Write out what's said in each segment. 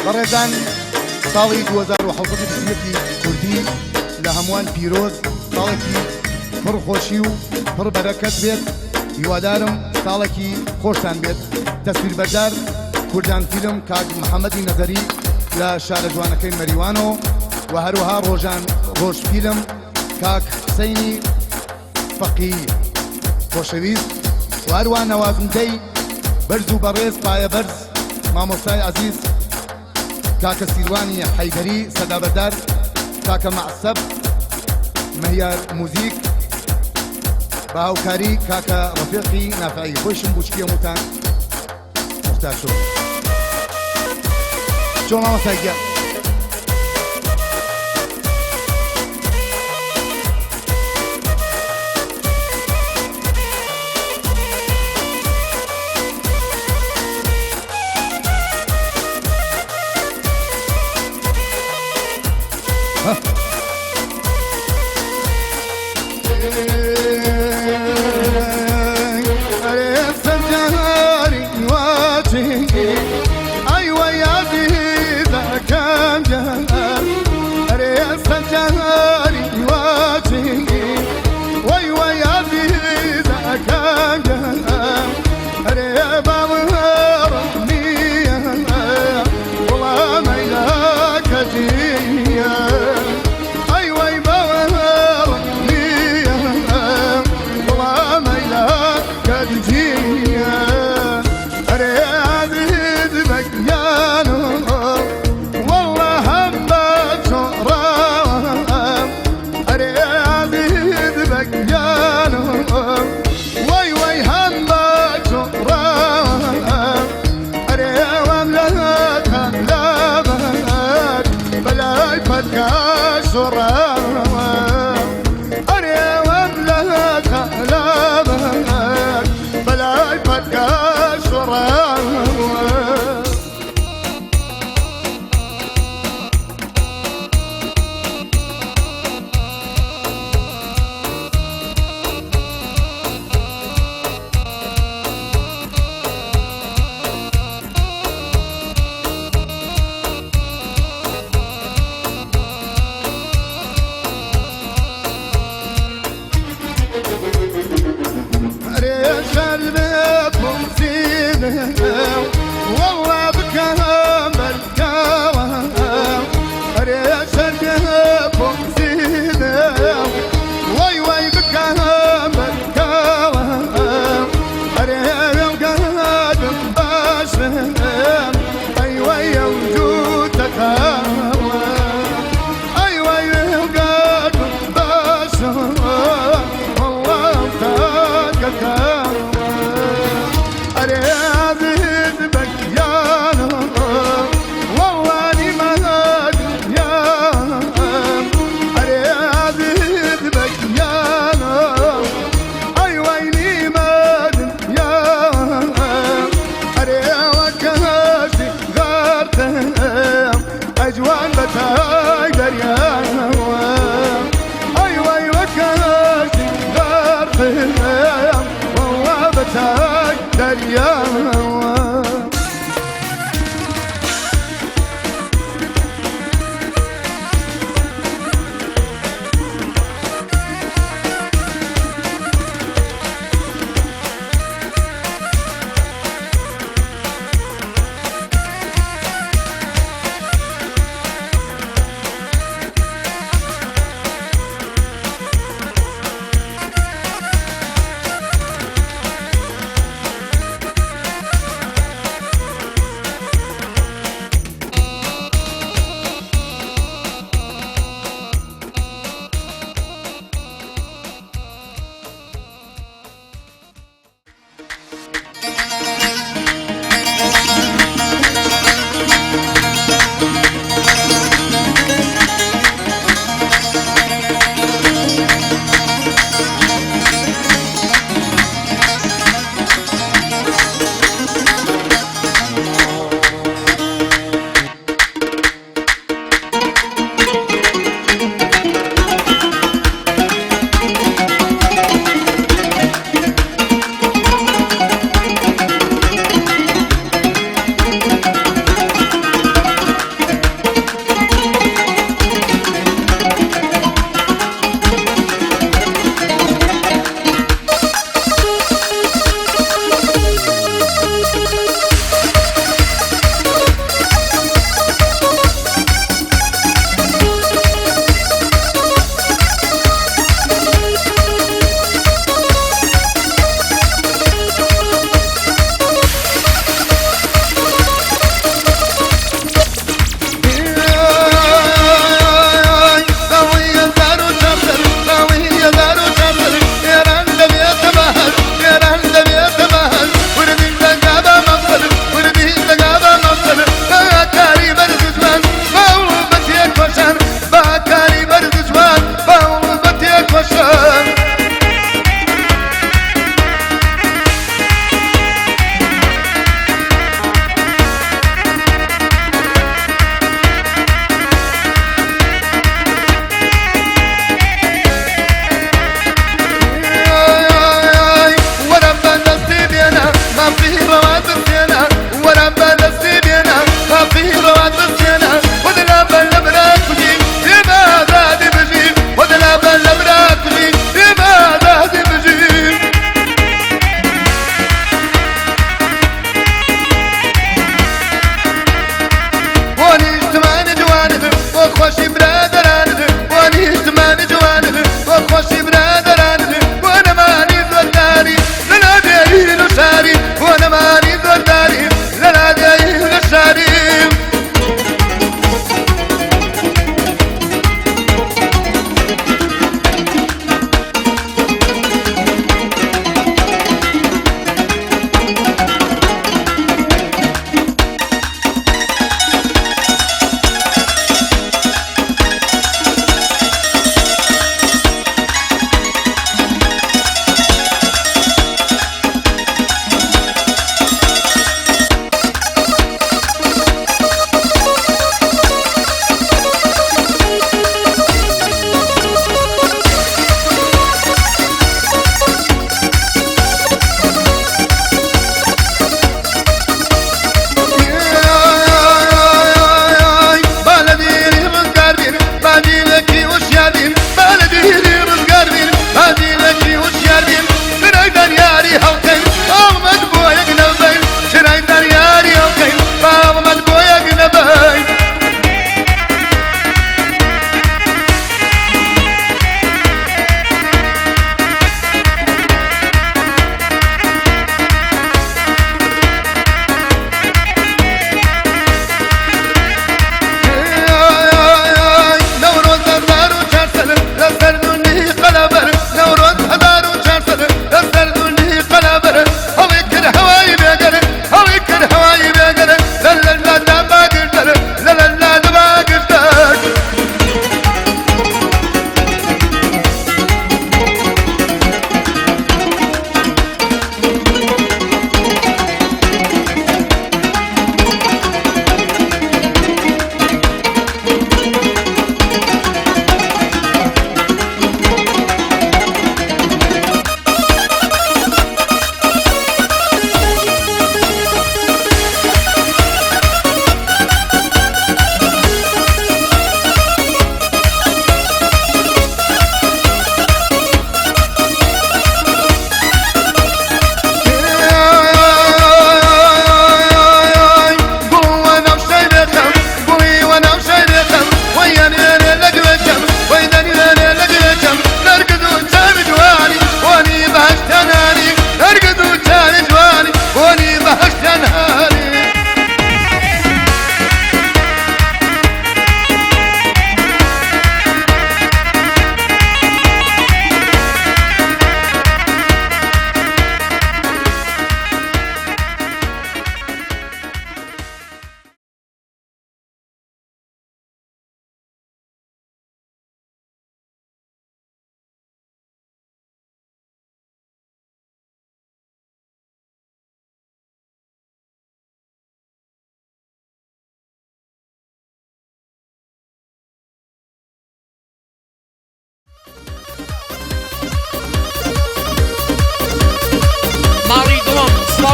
بەڕێزان ساڵی 2020 کوردی لە هەمووان پیرۆز ساڵێکی پڕ خۆشی و پڕ بەرەکەت بێت. هیوادارم ساڵێکی خۆشتان بێت. تەسویربەردار کوردان فیلم کاک محەممەدی نەزەری لە شارە جوانەکەی مەریوانەوە و هەروەها ڕۆژ فیلم کاک حسەینی فەقی خۆشەویست و هەروە نەوازندەی بەرز و بەڕێز پایە بەرز مامۆستای عەزیز کاکە سیروانی حەیدەری سەدابەردار، کاکە مەعسەب مەهیار موزیک، بە هاوکاری کاکە ڕەفیقی نافعی. خۆشم بوچکی هەمووتان مختار شۆ چۆن مامۆستای گیان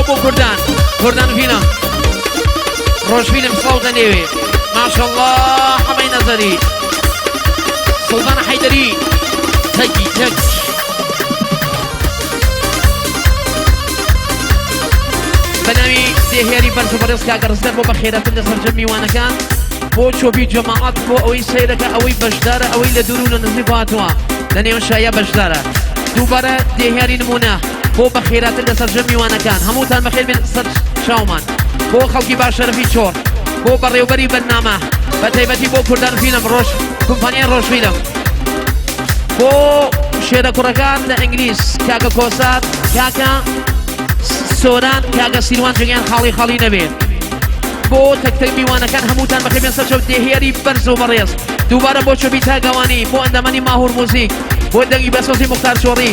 بو كردان كردان فيلم روش فيلم صوت نيوي ما شاء الله حمي نظري سلطان حيدري تجي تج بنامي دهيري برزو برز كاغر زدر بو بخيرة تندسر جمي وانا كان بو شوبي جماعات بو اوي سيرك اوي بجدارة اوي لدورو لنزيباتوا لنيون شايا بجدارة دوباره دهيري نمونه بو بخيرة تندسر جمي وانا كان هموتان بخير من سر شاومان بو خلقي باشرفي چور بو بريوبري برنامه بتايبتي بو كردان فيلم روش كومبانيان روش فيلم بو شێرە کوڕەکان لە ئینگلیس کاکە کۆسات کاکە سۆران کاکە سیروان جگەیان خاڵی نەبێت بۆ تەکتەک میوانەکان هەمووتان بەخێبێن سەرچەوت دێهێری بەرز و بەڕێز دووبارە بۆ چۆبی تاگەوانی بۆ ئەندەمەنی ماهور موزیک بۆ دەنگی بەسۆزی مختار چۆڕی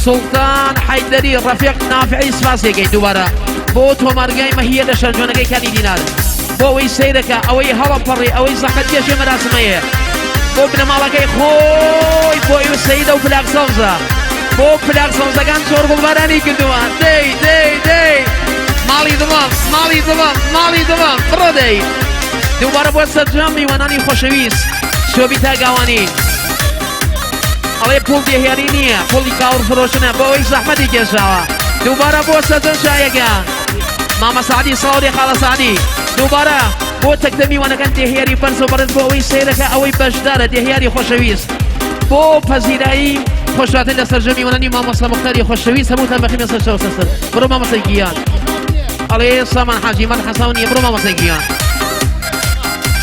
سوڵتان حەیدەری ڕەفیق نافعی سپاسێکی دووبارە بۆ تۆمارگای مەهیە لە شەرجۆنەکەی کانی دینار بۆ ئەوەی سەیرەکە ئەوەی هەڵەپەڕی ئەوەی زەحمەت کێشێ مەراسمەیە بۆ بنەماڵەکەی خۆی بۆ ئێوە سەیدە و پلاک سەوزە بۆ پلاک سەوزەکان چۆر گوڵبارانی کردووە دەی ماڵی دڵم بڕۆ دەی دووبارە بۆ سەرجەم میوانانی خۆشەویست شۆبی تاگاوانی ئەڵێ پوڵ دێهێری نییە پوڵی کاور فرۆشنە بۆ ئەوەی زەحمەتی کێشاوە دووبارە بۆ سەرجەم شایەکە مامە سعدی ساڵی خاڵە سعدی دووبارە بۆ تەکتە میوانەکان دێهێری بەرز و بەڕێز بۆ ئەوەی سەیرەکە ئەوەی بەشدارە دێهێری خۆشەویست بۆ پەزیرایی خۆشهاتن لە سەرجەم میوانانی مامۆستا مختاری خۆشەویست هەمووتان بەخێمە سەرچەوە سەر بڕۆ مامۆستای گیان ئەڵێ سامان حاجی من حەساو نییە بڕۆ مامۆستای گیان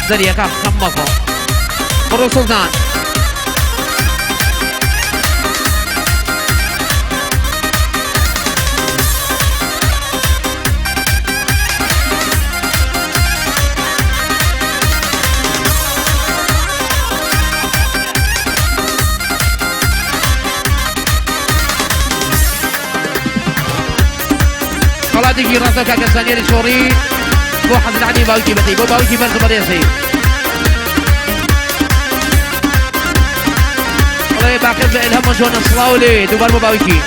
دەریەکە خەم مەخۆ بڕۆ سوڵتان خەڵاتێکی ڕاستە کاکە زانیاری چۆڕی بۆ حەزرانی باوکی بەدەی بۆ باوکی بەرز بەڕێزەی ئەڵێ باقی بە ئیلهەم جۆنە سڵاو لێ دووبار بۆ باوکی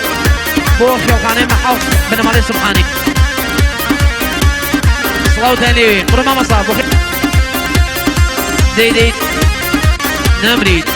بۆ خێڵخانەی مەحەو بنەماڵەی سوبحانی سڵاوتان لێوێ بڕۆ مامەستا بۆ دەیت نەمرید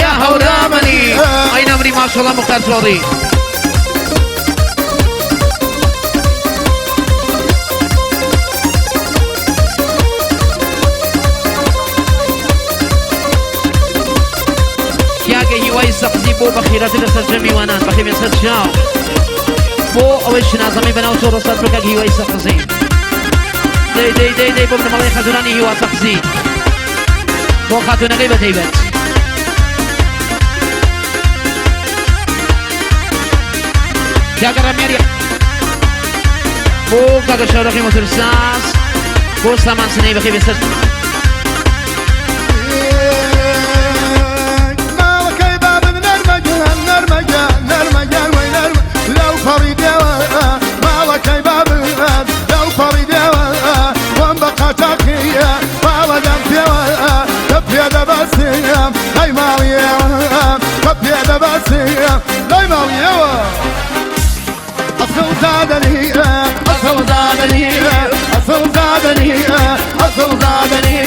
يا هورامني أين أمري ما شاء الله مختار شوري كياكي هواي سقزي بو بخيرات لسر جمي وانان بخيم يسر شاو بو أوش نازمي بناو تورو سر بكاك هواي سقزي دي بو من ملاي خزراني هوا سقزي بو خاتونا غيبة هيبت كاكا رميري بو كاكا شارخي مترساس بو سامان سنة بخيب يسر مالكي باب نرمجان وينرم لو فريدوا مالكي باب لو فريدوا وانبقى تاقيا فالدم فيها تبيا دباسيا هاي ماليا تبيا دباسيا هاي ماليا أصل زادني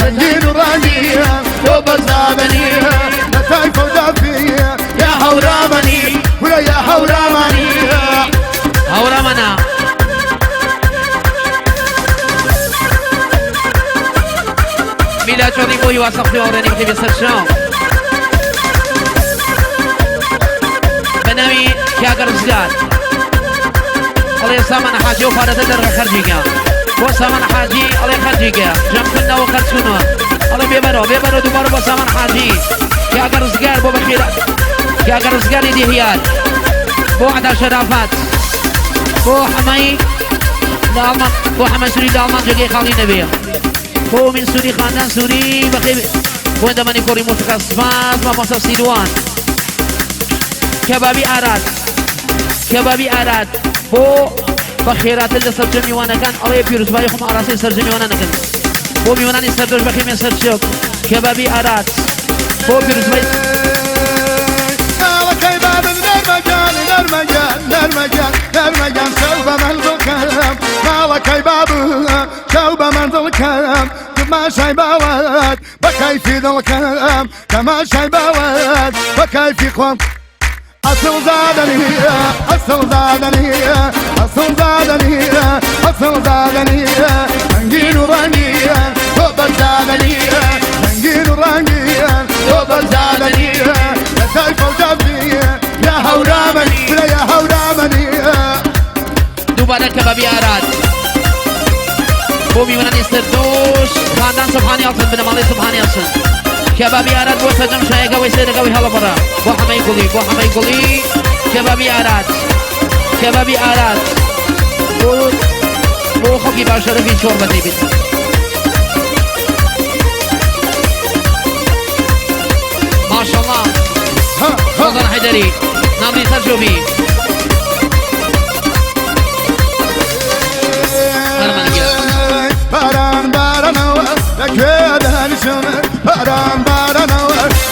سنجين ورانيا وبس زادني نتايف ودافيا يا هورامني ولا يا هورامني هورامنا ميلا شوري بوي واسق في أوراني بخيب يسر شام بناوي كاكر زجار الله سامان حاجي وفارة در خرجيكا بو سامان حاجي الله خرجيكا جمع كنا وخرجونا الله بيبرو دوبارو بو سامان حاجي كاكر زجار بو بخيرا كاكر زجار دي هيال بو عدا شرافات بو حماي لالمان بو حمد سوري لالمان جگه خالی نبيه بو من سوري خاندان سوري بخير بو اندماني كوري موسيقى سباز ما مصر سيروان كبابي آراد كبابي آراد بو بخيرات اللي سرجمي وانا كان الله يبيروز بايخم عراسي سرجمي وانا نكن بو ميواناني سردوش بخير من سرجوك كبابي آراد بو بيروز بايخ نرمجان سوف منذ الكلام مالك يا بابو سوف منذ الكلام كما شايباوات بكيف ذا الكلام كما شايباوات بكيف قوم أصل زادني أصل زادني أصل زادني أصل زادني رنجين ورنجي توبة زادني رنجين ورنجي توبة زادني لا سيف وجبني يا هورامني ولا يا هورامني دوباره كبابي آراد بو ميواناني سردوش خاندان سبحاني ألسن بنمالي سبحاني ألسن كبابي آراد بو سجم شايقا ويسيرقا ويهلا برا بو حمي قولي بو حمي قولي كبابي آراد كبابي آراد بو خوكي باشرفي شوربة ديبت ما شاء الله سلطان حيدري نامري ترجمي باران باران لكيدان شمر باران باران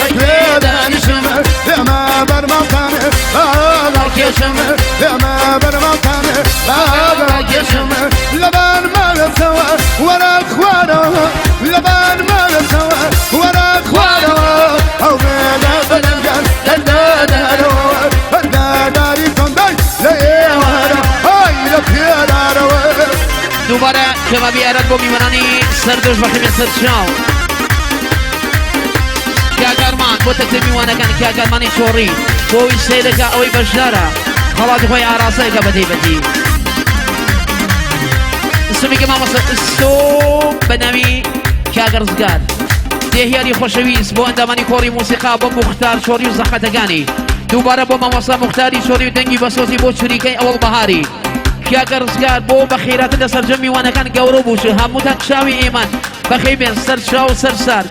لكيدان شمر لما برمطان بابك يا شمر لما برمطان بابك يا شمر لبان ما سوا ورا اخوانه لبان ما سوا ورا اخوانه او بلا بلنجان دادارو داداري كونداي لا ورا هاي لكيدارو دوباره كبابي آراد بو ميواناني سردوش بخير من سرچاو كاغرمان بو تكتب ميوانا كان كاغرماني شوري بو سيدكا اوي بجدارا خلاص خوي عراسي كبدي بدي اسمي كما مصر استو بنامي كاغرزگار دهياري خوشويس بو انداماني كوري موسيقى بو مختار شوري وزخاتگاني دوباره بو ماموسا مختاري شوري ودنگي بسوزي بو شريكي اول بهاري كاغرزگار بو بخيرات ده سرجمي وانا كان گورو بوش هموتان شاوي ايمان بخير بين سر شاو سر سر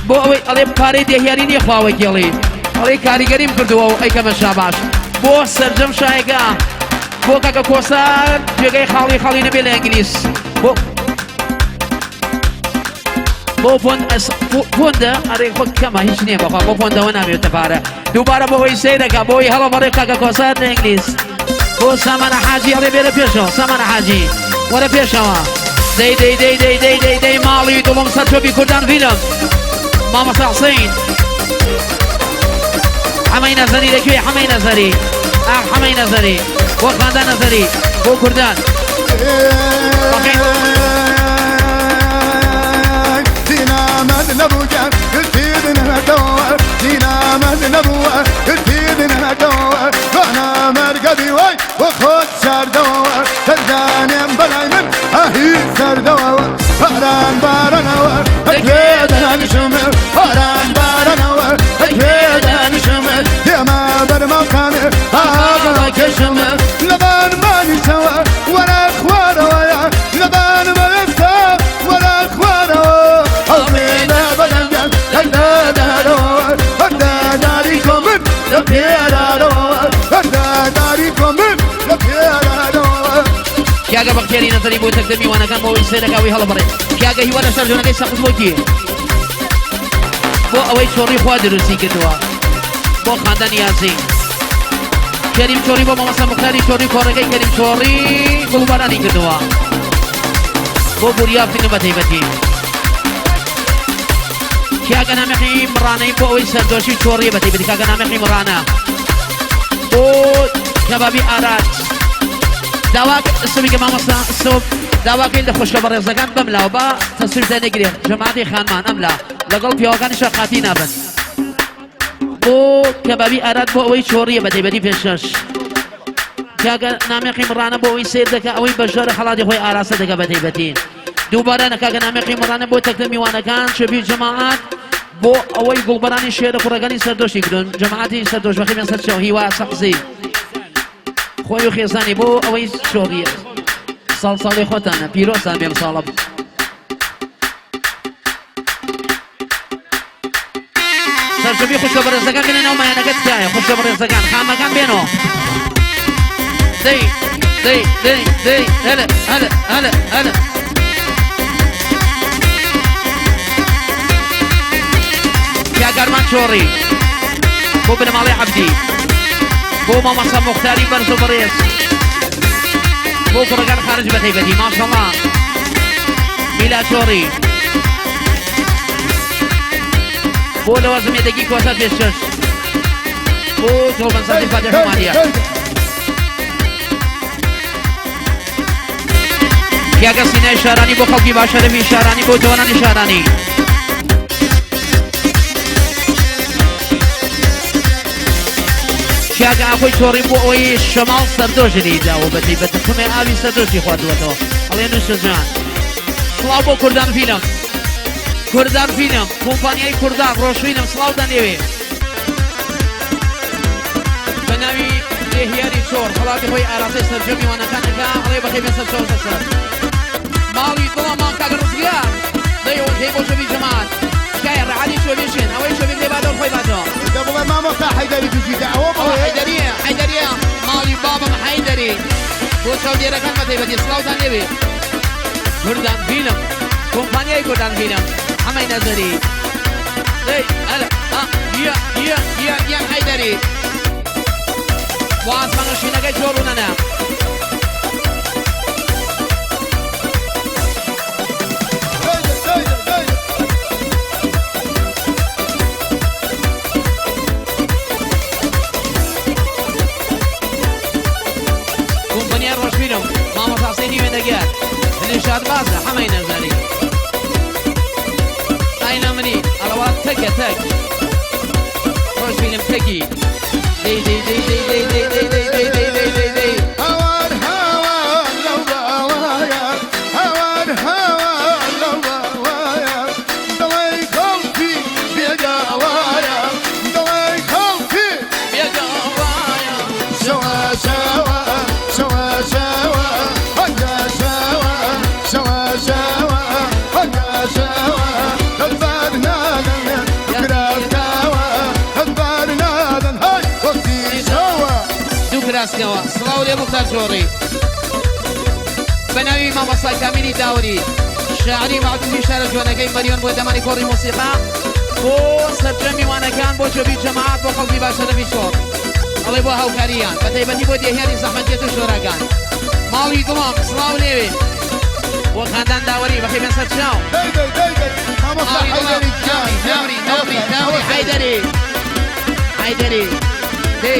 بو اوي علي پاري دهياري ني خواوي كيلي علي کاریگریم کردو ای کم شاباش بو سرجم شایگا بو کاکا کوسار جگه خالی نبیل انگلیس بو فونده اره خود کما هیچ نیم بخواه بو فونده و نمیو تفاره دوباره بو هی سیدکا بو هی حالا باره کاکا کوسار ده انگلیس بو سامان حاجی اره بیره پیشو سامان حاجی وره پیشو دی مالی دولم سرچو بی کردن فیلم ماما سعصین حمي نظري لكي حمي نظري حمي نظري وخاندان نظري بو كردان دينا مد نبوجا كتيدنا دور دينا مد نبوجا كتيدنا دور انا مرقدي واي وخد شار دور تلقاني بلاي من اهي سر دور هران بارنور اكيدنا نشمر هران بارنور اكيدنا نشمر يا ما برمكان هاغلك يشمر لبان ما نسوى ولا اخوانه ويا لبان ما نسوى ولا اخوانه امينا بلنجان هدا دارور هدا داريكم من لبيرارور هدا داريكم من لبيرارور كياغا بختياري نظري بو تقدمي وانا كان بو سيدكا وي هلا بري كياغا هي وانا سرجونا كي سقط بوكي بو اوي شوري خوا درسي كدوا بو خاندان ياسين كريم شوري بو ماما مختاري شوري كورغي كريم شوري قلباراني كدوا بو بوريا فين بتي كياغا نامخي مراني بو اوي سردوشي شوري بتي كياغا نامخي مرانا بو كبابي آرات دواك اسمي كمان مصا الصوب دواك اللي خوش برزقان بملا وبا تصوير تنقري جماعتي خانمان املا لقلب يوغاني شاقاتي نابن بو كبابي آرات بو اوي شوري بدي فيشش كاغا نامقي مرانا بو اوي سير دكا اوي بجار خلادي خوي آراسة دكا بدي دوباره نكاغا نامقي مرانا بو تكلمي وانا كان شبيه جماعات بو اوي قلبراني شير فرقاني سردوشي كدون جماعتي سردوش بخي من سردشو هيوا سقزي خوي خيزاني بو اوي شوري سال سالی خۆتانە پیرۆزان بێم ساڵە سەرجەمی خوشە بەڕێزەکان بێنەوە مایانەکە تکایە خوشە بەڕێزەکان خامەکان بێنەوە دەی دەی دەی دەی هەلە هەلە هەلە هەلە پیاگەرمان چۆڕی بۆ بنەماڵی عەبدی بۆ مامەسە مختاری بەرز و بەڕێز بۆ کوڕەکان خارج بە تایبەتی ماشەڵڵا میلا چۆڕی بۆ لەوازمێتێکی کۆتا پێشکەش بۆ تۆبەنسەدی فاتح مالیە پیاگە سینای شارانی بۆ خەڵکی باشەرەفی شارانی بۆ جوانانی شارانی پیاگە ئاخۆی چۆڕی بۆ ئەوەی شەماڵ سەردۆژنی داوە بە تایبەت کومێ ئاوی سەردۆژی خواردوەتەوە ئەڵێ نوشەجان سڵاو بۆ کوردان فیلم کوردان فیلم کۆمپانیای کوردان ڕۆژوینم سڵاو دەنێوێ بە ناوی دێهیاری چۆر خەڵاتی خۆی ئاراستەی سەرجەمی وانەکانەکە ئەڵێ بەخێ بێسەر چۆرتە سەر ماڵی دڵەمان کاگە ڕزگیا دەیەوە هەی بۆ شەوی جەماعەت تکایە ڕەعالی شۆ بێشێن ئەوەی شۆ بێ بادەوە خۆی بادەوە دەبڵێ مامۆستا حەیدەری تووشی داوە ئەوە حەیدەریە حەیدەریە ماڵی بابم حەیدەری بۆ چاودێرەکان بە تایبەتی سڵاوتان لێوێ کوردان فیلم کۆمپانیای کوردان فیلم حەمەی نەزەری دەی هەلە یە حەیدەری بۆ ئاسمانە شینەکەی چۆڕونەنە کۆمپانیای ڕۆژبیرم مامۆستا نیوێ دەگەر نشاد بازە حەمەی نەزەری ئاینا منی ئەڵەوە تەکە تەک ڕۆژبیرم تەکی دەی دەی دەی دەی دەی دەی دەی دەی دەی دەی دەی دەی دەی هەوار هەوار لەو باوایە هەوار هەوار لەو باوایە دڵی خەڵکی بێداوایە دڵی خەڵکی بێداوایە شەوە شەوە شەوە شەوە هەنگە شەوە شەوە شەوە هەنگە شەوە هەزار نادەن کراکاوە هەزار نادەن هەی وەختی شەوە دوو کراسنەوە سڵاو لێ مختار چۆڕی بە ناوی مامۆستا کامیلی داوری شاعری معدومی شارە جوانەکەی مەریۆن بۆ دەمانی کۆڕی مۆسیقا بۆ سەرجەمی وانەکان بۆ جۆبی جەماعەت بۆ خەڵکی باشەرەفی چۆڕ ئەڵێ بۆ هاوکاریان بە تایبەتی بۆ دێهێنی زەحمەتکێت و شۆراکان ماڵی دڵم سڵاو لێوێ بۆ خاندان داوەری بەخێ بێن سەر چاو مامۆستا حەیدەری داوری حەیدەری حەیدەری دێ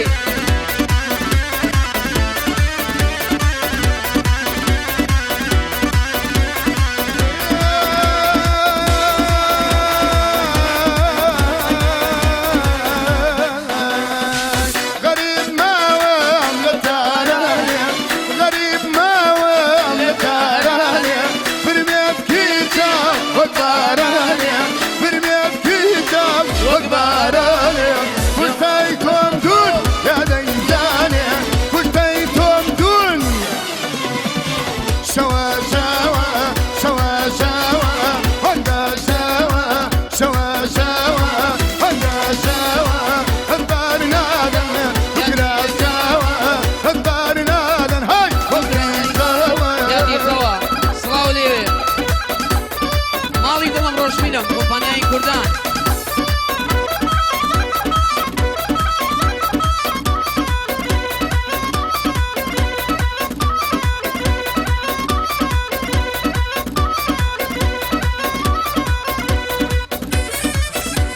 کۆمپانیای کوردان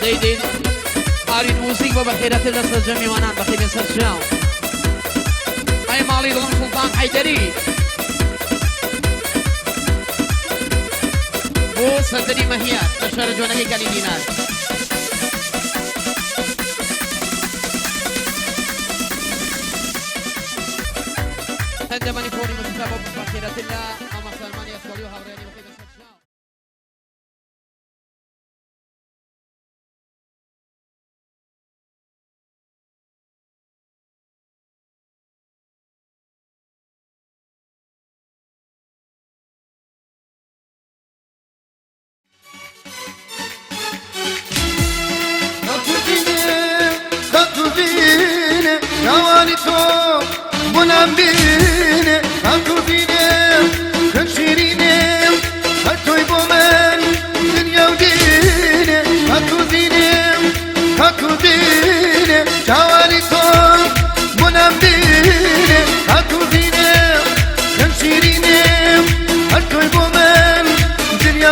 دەی دەی ئاوی موزیک بۆ بەخێرەتر لەسەر جەمیوانان بەخێ بێن سەر چاو ئەی ماڵی دڵم سوڵتان حەیدەری بۆ سەردەری مەهیار بە شارە جوانەکەی کالی دینار هەندەمانی کۆڕی مەزیکا بۆ بەخێرەتر لە ئاماسەلمانی ئەسکۆلی و هاوڕێنی بەخێ بێن سەر چاو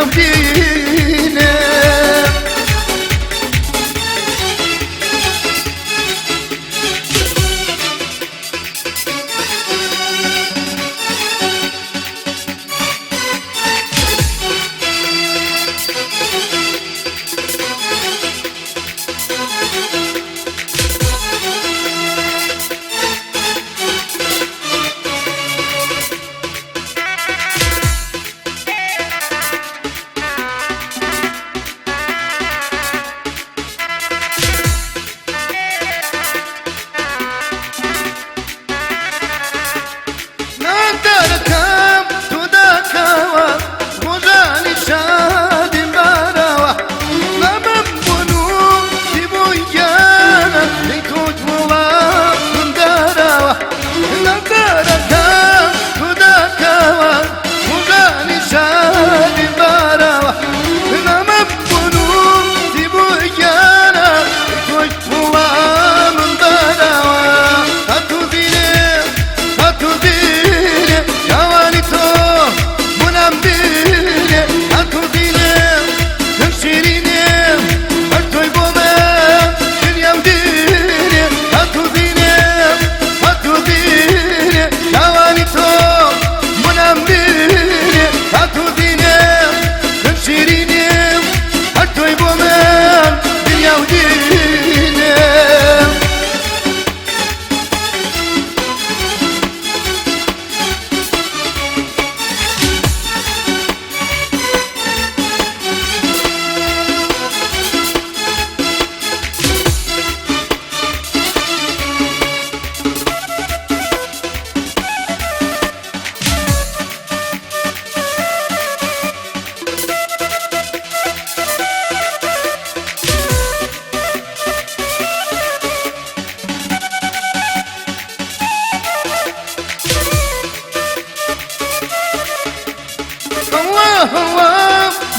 ودينه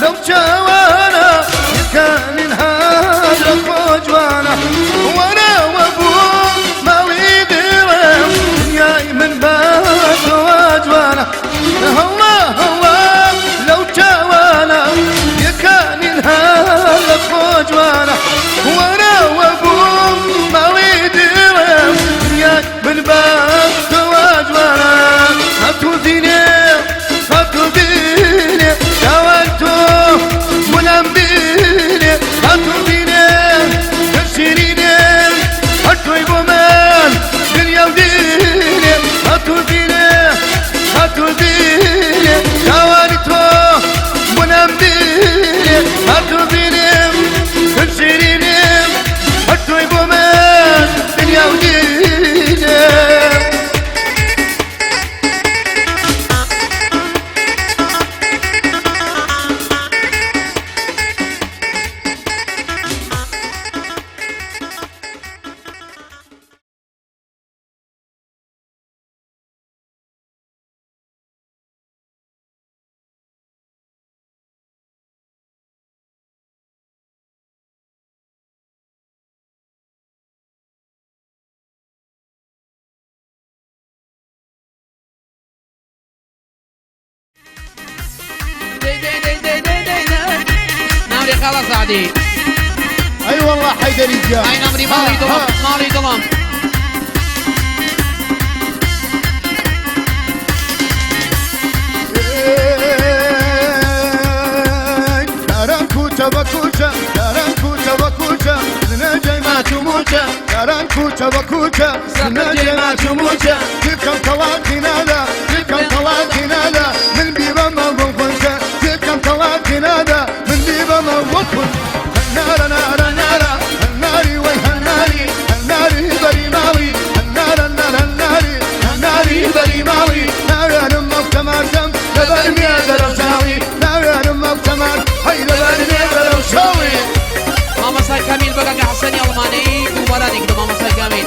لو جوانا كان هذا الخجوانا وانا وابوه ما ويدرم ياي من بات واجوانا الله لو جوانا كان هذا الخجوانا وانا وابوه ما ويدرم ياي من بات واجوانا هتوديني نعم يا خلاص عادي. اي والله حيدري جاء. اي نمري مالي ظلم مالي ظلم. داران كوچه و كوچه داران كوچه و كوچه زنجي ما تموچه داران كوچه و كوچه زنجي ما تموچه تلكم طواقنا لا تلكم طواقنا لا من بيبا ما وقفنك تلكم طواقنا لا من بيبا ما وقفن النار نار نار الناري ويها الناري الناري بري ماوي النار النار الناري الناري بري ماوي نار نمك تمارتم لبرمي درجاوي نار نمك تمار هاي لبرمي درجاوي ماما ساي كامل بقى حسني الماني وبراني كده ماما ساي كامل.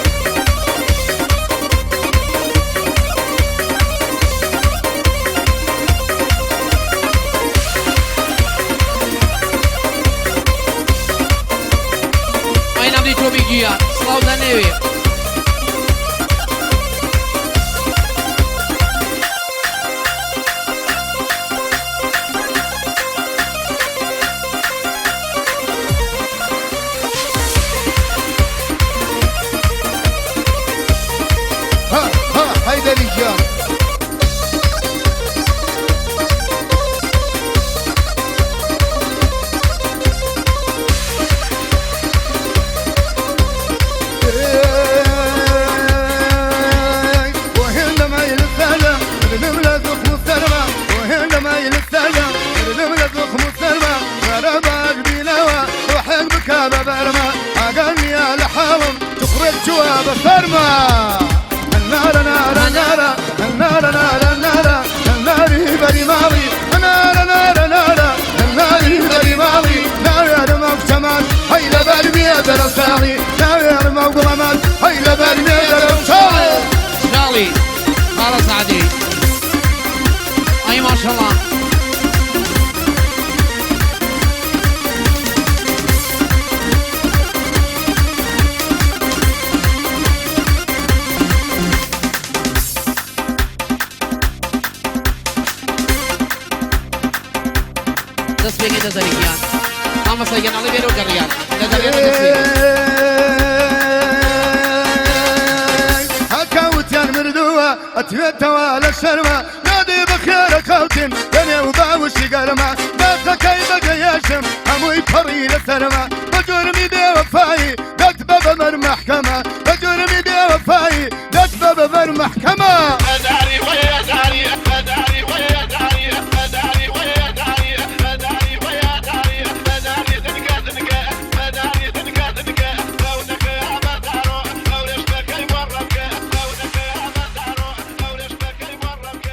Biggia, Slauda Neve. جوا بفرما النار نار نار النار نار نار النار بري ماضي النار نار نار النار بري ماضي نار مقتمل هيلا برمي درسالي نار مقتمل هيلا برمي درسالي شالي خلاص عادي اي ما شاء الله دست بگی دزاریان اما سایگان علی بیرو کریان دزاریان هكاوتيان مردوة اتويتا على الشرمة نادي بخير كوتين دنيا وباوشي قرمة بات كيف قياشم هموي طريل السرمة بجرمي دي وفاي دكت بابا مر محكمة بجرمي دي وفاي دكت بابا مر محكمة داري ويا داري داري ويا داري داري ويا داري داري ويا داري داري تنقى تنقى داري تنقى تنقى لونك عبدارو لونك كي مرمك لونك عبدارو لونك كي مرمك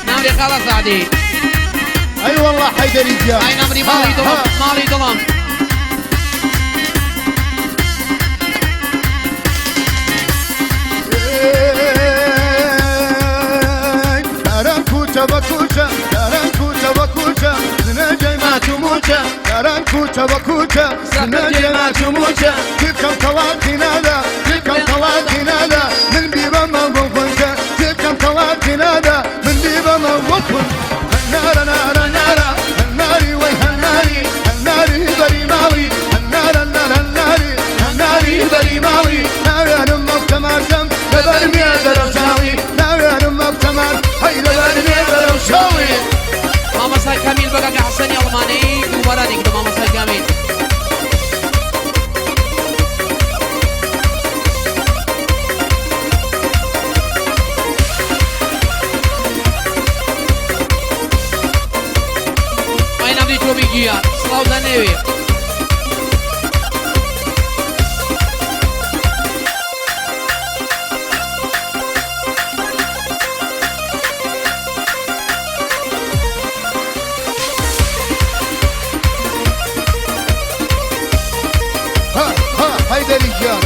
نامري خلاص عادي اي والله حيدري جا اي نامري مالي ظلم مالي ظلم دارن کوچه با کوچه دارن کوچه با کوچه زنجي ما تموچه دارن کوچه با کوچه زنجي ما تموچه تلكم طلعتي نادا تلكم طلعتي نادا من بيبا ما وقفنك تلكم طلعتي نادا من بيبا ما وقفن النار نار نار النار ويها الناري الناري بري ماوي النار النار الناري الناري بري ماوي نار مقتماشم ببرمي درساوي نار مقتمر هيدا برمي درساوي ماما سا كامل بقى حسني الماني دوباره نيجي ماما سا كامل اين عم يجوا بيجيا سلاو دنيوي هيدا رجال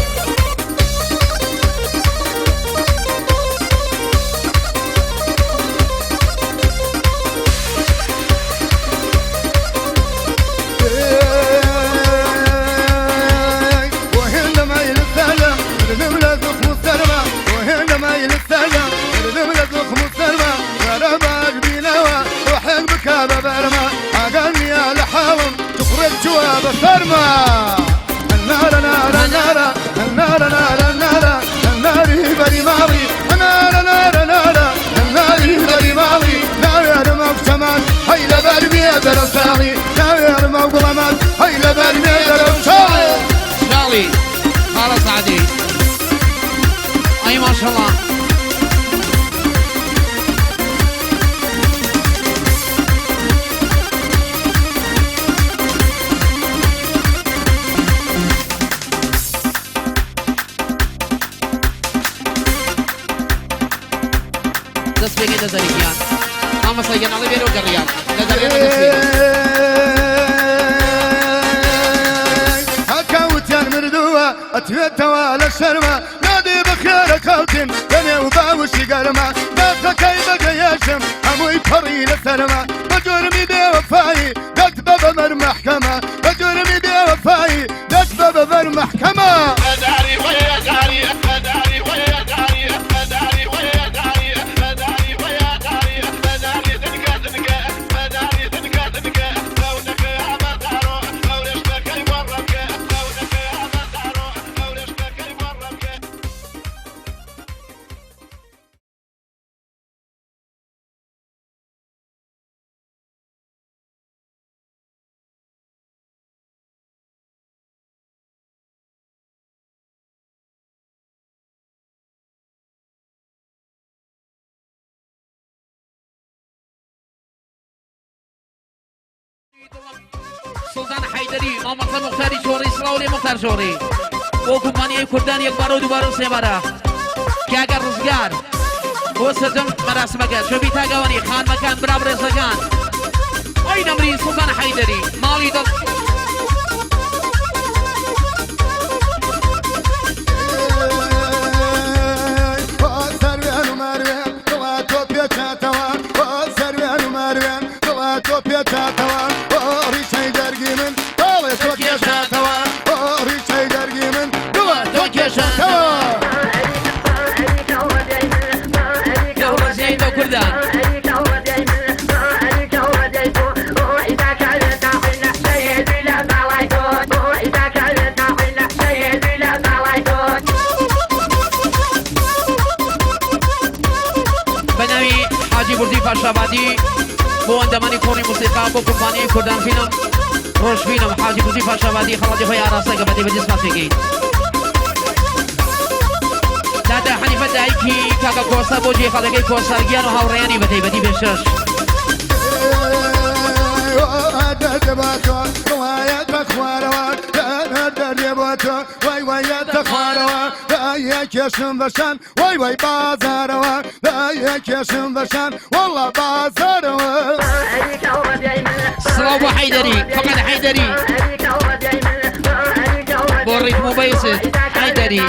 وهنا ما يلثالا ردم لازخ مسترمى وهنا ما يلثالا ردم لازخ مسترمى ولا باق بينوا وحق بكابة برمى عقلني يا لحاوم تخرج جوا بفرمى النار نار نار النار نار نار النار بري ماضي النار نار نار النار بري ماضي نار مقتمل هيلا برمي درسالي نار مظلمت هيلا برمي درسالي شالي خلاص عادي اي ما شاء الله دست بگی دزاریان اما سایگان علی بیرو کریان دزاریان هكاوتيان مردوة اتويتا على الشرمة نادي بخير كوتين دنيا وباوشي قرمة بات كيف قياشم هموي طريل السرمة بجرمي دي وفاي دكت بابا مر محكمة بجرمي دي وفاي دكت بابا مر محكمة داري ويا داري داري ويا داري داري ويا داري داري ويا داري داري تنقى تنقى داري تنقى تنقى لونك عبدارو لونك كي مرمك لونك عبدارو لونك كي مرمك سلطان حیدری مامەسە مختاری چۆڕی سڵاو لێ مختار چۆڕی بۆ کومپانیای کوردان یەکبارە و دووبارە و سێبارە کاگە ڕزگار بۆ سەرجەم مەراسمەکە چۆبی تاگەوانی خانمەکان برا برێزەکان ئەی نەمری سلطان حیدری ماڵی دڵ پاشابادی بۆ ئەندەمانی کۆڕی موسیقا بۆ کومپانیای کوردان فیلم ڕۆژبینم حاجی بوزی پاشابادی خەڵاتی خۆی ئاراستەکە بەدەی بەدەی سپاسێکی دادا حەنیفە دایکی کاکە کۆسە بۆ جێخەڵەکەی کۆسەرگیان و هاوڕێیانی بەدەی بەدی پێشەش کێشم بەشان وای وای بازارەوە کێشم بەشان وەڵا بازارەوە سڵاو بۆ حەیدەری فەقەت حەیدەری بۆ ڕیتم و بەیست حەیدەری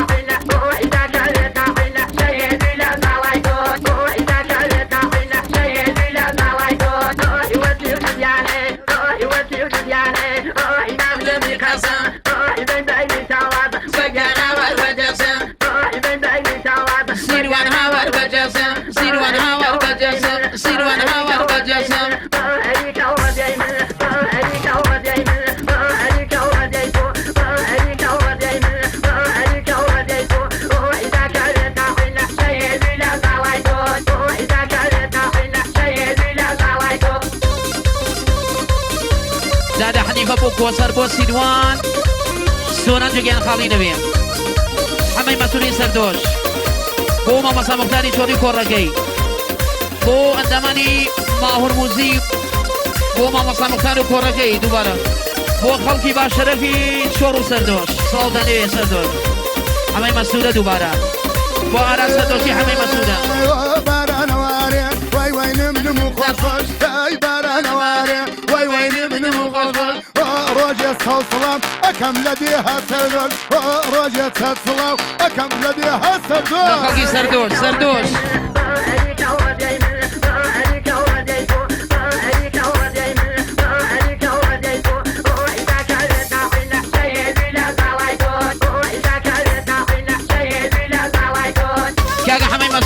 دادا حەنیفە بۆ کۆسەر بۆ سیروان سۆران جوگیان خاڵی نەبێ هەمەی مەسوولی سەردۆش بۆ مامەسا مختاری چۆڕی کۆڕەکەی بۆ ئەندامانی ماهور موزیک بۆ مامەسا مختار و کۆڕەکەی دووبارە بۆ خەڵکی باشەرەفی چۆڕ و سەردۆش سڵاو دەنێوێ سەردۆش هەمەی مەسوولە دووبارە بۆ ئارا سەردۆشی هەمەی مەسوولە بارانەوارێ وای وای نمدم و خۆشخۆش دای بارانەوارێ وای وای نمدم و خۆشخۆش ڕۆژێ سەڵ سڵام ئەکەم لە دێ هەسەردۆش ڕۆژێ چەند سڵاو ئەکەم لە دێ هەسەردۆش خەڵکی سەردۆش سەردۆش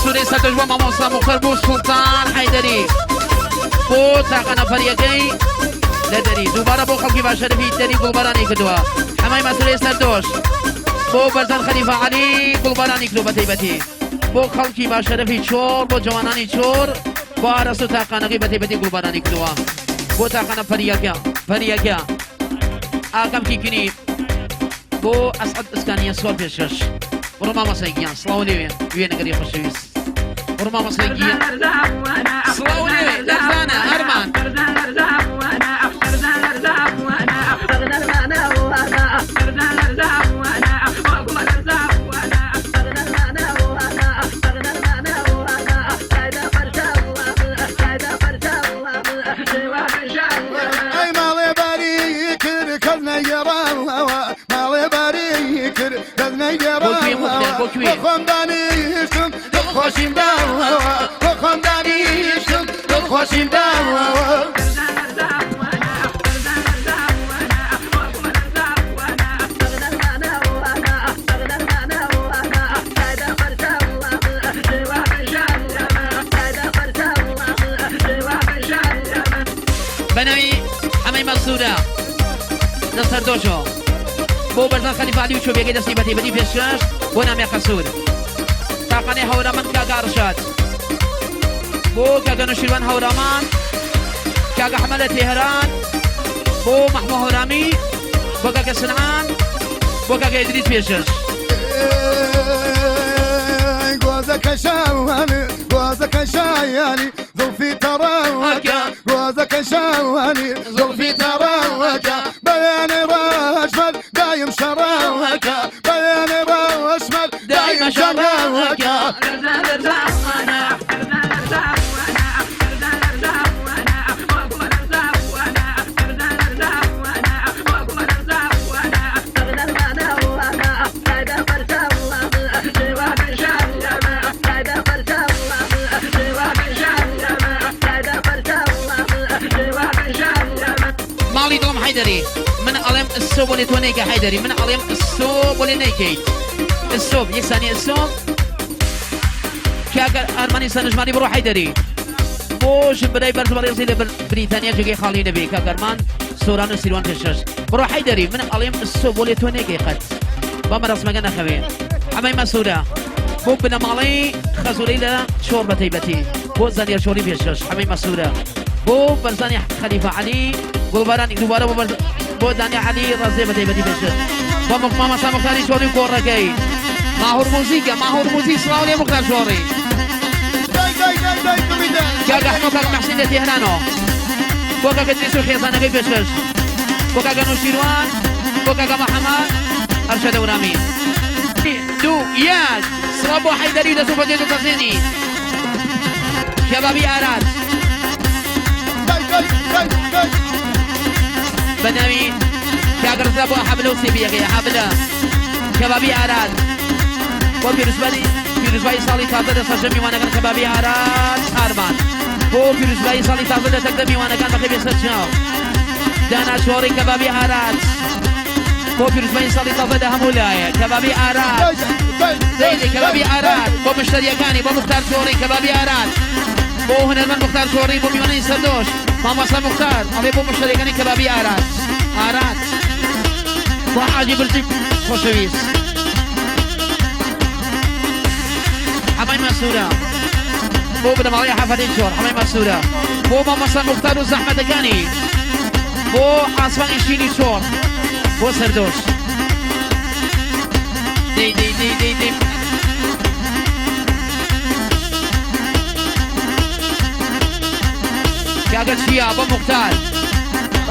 سوورەی سەردۆش بۆ مامۆستا مختار بۆ سوڵتان حەیدەری بۆ تاقە نەفەریەکەی لە دەری دووبارە بۆ خەڵکی باشەرەفی دەری گوڵبەرانی کردووە هەمای مەسوولەی سەردۆش بۆ بەرزان خەلیفە عەلی گوڵبەرانی کردو بە تایبەتی بۆ خەڵکی باشەرەفی چۆر بۆ جوانانی چۆر بۆ ئارەست و تاقانەکەی بە تایبەتی گوڵبەرانی کردووە بۆ تاقە نەفەریەکە ئاکەم کیکنی بۆ ئەسعەد ئەسکانیە سوار پێشەش بڕۆ مامەسەیگیان سڵاو لێوێ وێنەگەری خۆشەویست بڕۆ مامەسەیگیان سڵاو لێوێ لەرزانە هەرمان خۆمدانیشتم دڵخۆشیم داوەوە خۆمدانیشتم دڵخۆشیم داوەوە بەناوی ئەمەی مەسوودە لە سەردۆشۆ بۆ بەرزان خەلیفە عەلی و چۆبیەکەی دەستی بە تایبەتی پێشکەش بۆ نامی قەسوور تاقانەی هەورامان کاگا ڕشاد بۆ کاگە نوشیروان هەورامان کاگە حەمەدە تێهەران بۆ مەحموود هەورامی بۆ کاگە سنعان بۆ کاگە ئیدریس پێشەش گۆزەکە شایانی زلفي تراوكا جوزك شواني زلفي تراوكا بياني رشمل دايم شراوكا بياني رشمل دايم شراوكا مالي دلم حيدري من علم السوب اللي تونيك حيدري من علم السوب اللي نيكيت السوب يساني السوب كاكر ارماني سنجماني برو حيدري بوش براي برز بري يصير بريطانيا جاي خالي نبي كاكرمان سوران سيروان كشش برو حيدري من علم السوب اللي تونيك قد بما رسم جنا خبير عمي مسورة بو بنا مالي خزولي لا شوربة تيبتي بو زانير شوري بيشش عمي مسورة بو برزاني خليفة علي گلبران دوباره با دانی علی رازی بدی بشه با ماما سامختاری شوری کورکی ماهور موزیک سلاولی مختار شوری که گهنو که محسن تهرانو با که کتریسو خیزانه کی بشش با که نوشیروان با که محمد ارشد ورامین دو یک سلام با حیدری دستو بجید و تزینی شبابی عراد بنامي كاغر زابو حبله وسيبيغي حبله كبابي عراد وبيرزباي صالي تازه سجمي وانا كان كبابي عراد ارمان هو بيرزباي صالي تازه تقدمي وانا كان بخيب يسجاو دانا شوري كبابي عراد هو بيرزباي صالي تازه ده همولايه كبابي عراد زيدي كبابي عراد بو مشتريكاني بو مختار شوري كبابي عراد بو هنا من مختار شوري بو ميواني سردوش ماما سا مختار أبي بو مشتركاني كبابي آرات وحاجي برتي خوشويس حماي مسورة بو بدم علي حفظين شور حماي مسورة بو ماما سا مختار وزحمة دقاني بو عصفان إشيني شور بو سردوش دي دي دي دي دي كاغر شيا بو مختار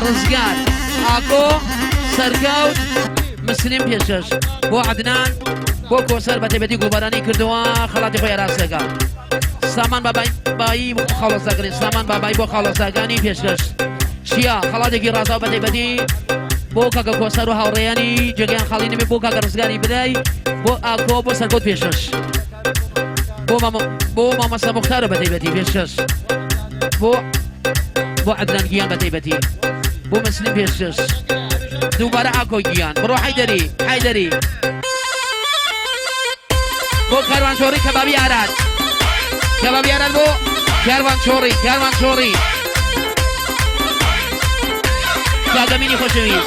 رزقان اكو سركاوت مسلم بيشش بو عدنان بو كوسر بتبدي گلبراني كردوا خلاتي خويا راسكا سامان باباي خلاص اگري سامان باباي بو خلاص اگاني بيشش شيا خلاتي راسا بتبدي بو كاغا كوسر هاورياني جگيان خاليني بو كاغا رزقاني بداي بو اكو بو سركوت بيشش بو ماما سا مختار بتبدي بيشش بو عدنان جيان بتيبتي بو مسلم بيشش دوباره اكو جيان برو حيدري بو كاروان شوري كبابي عراد بو كاروان شوري كاغاميني خوشويز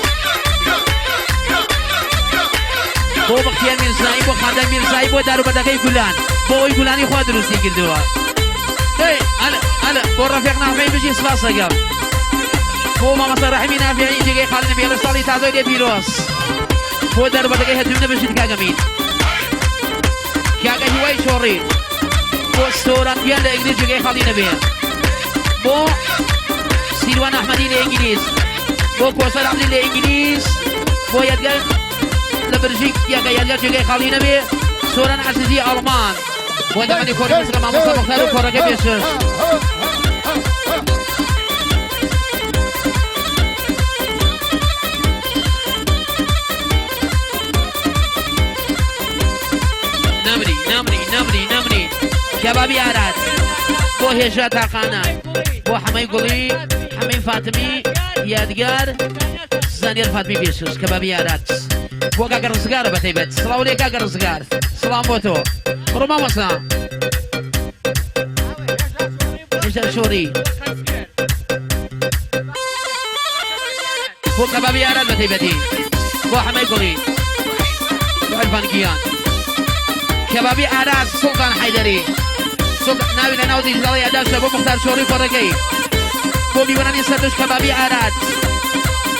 بو بختيار ميرزاي بو خاندان ميرزاي بو دارو بدكي گولان بو گولاني خو دروسي كردوا اي هلا بو رفيق نافعي بيجي سباسا قبل بو ماما رحيمي نافعي جاي خالد بيلا صالي تازو دي بيروس بو دار بدكي هدونا بجد كاغامين كاغا هواي شوري بو ستوران بيان لانجليز جاي خالد نبي بو سيروان احمدي لانجليز بو كوسر عبدي لانجليز بو يدقل لبرجيك يدقل جاي خالد نبي سوران عزيزي المان وده من يكون مثل ما مصر مختار وكورة كبيرش نمري كبابي عراد بو هجات حقانا بو حمي قولي حمي فاطمي يادقار زانير فاطمي بيشوش كبابي عراد بو كاكر رزقار بتيبت سلام عليك كاكر رزقار سلام بوتو روما مسلم ايش شوري بو كبابي عراد بتيبتي بو حمي قولي بو عرفان كيان كبابي عراد سلطان حيدري سلطان ناوي لناودي جلالي اداش بو مختار شوري فرقي بو ميواناني سردوش كبابي عراد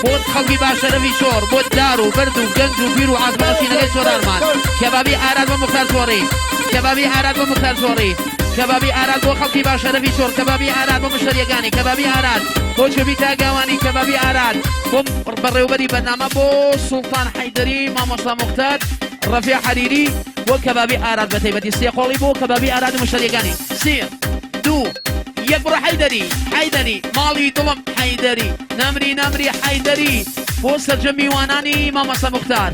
بۆ خەڵکی باشەرەفی چۆر بۆ دار و بەرد و گەنج و بیر و عازمەڵەشینەکەی چۆرانمان کەبابی ئاراد بۆ مختار چۆڕی کەبابی ئاراد بۆ مختار چۆڕی کەبابی ئاراد بۆ خەڵکی باشەرەفی چۆر کەبابی ئاراد بۆ مشتریەکانی کەبابی ئاراد بۆ جوبی تاگاوانی کەبابی ئاراد بۆ بەڕێوەبەری بەرنامە بۆ سوڵتان حەیدەری مامۆستا موختار ڕەفیع حەریری بۆ کەبابی ئاراد بە تایبەتی سێ قۆڵی بۆ کەبابی ئاراد و مشتریەکانی سێ دوو یەک بڕە حەیدەری ماڵی دڵم حەیدەری نەمری حەیدەری بۆ سەرجەم میوانانی مامۆستا موختار